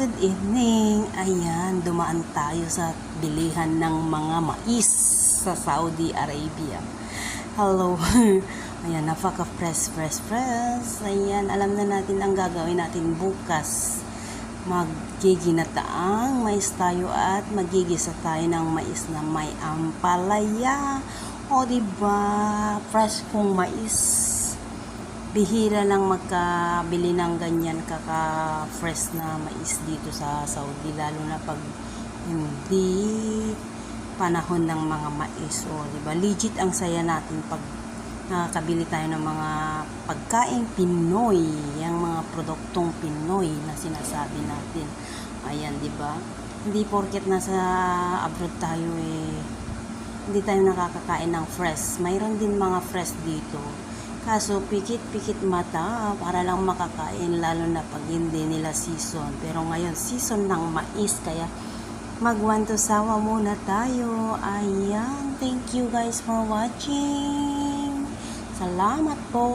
Good evening. Ayan, dumaan tayo sa bilihan ng mga mais sa Saudi Arabia. Hello. Ayan, napaka-fresh. Ayan, alam na natin ang gagawin natin bukas. Magiginataang mais tayo at magigisa tayo ng mais na may ampalaya. O diba, fresh kong mais. Bihira lang magkabili ng ganyan kaka-fresh na mais dito sa Saudi, lalo na pag hindi panahon ng mga mais. O, diba? Legit ang saya natin pag nakakabili tayo ng mga pagkain Pinoy, yung mga produktong Pinoy na sinasabi natin. Ayan, diba? Hindi porket nasa abroad tayo hindi tayo nakakakain ng fresh. Mayroon din mga fresh dito. Kaso, pikit mata para lang makakain, lalo na pag hindi nila season. Pero ngayon, season ng mais, kaya magwanto sawa muna tayo. Ayan, thank you guys for watching. Salamat po.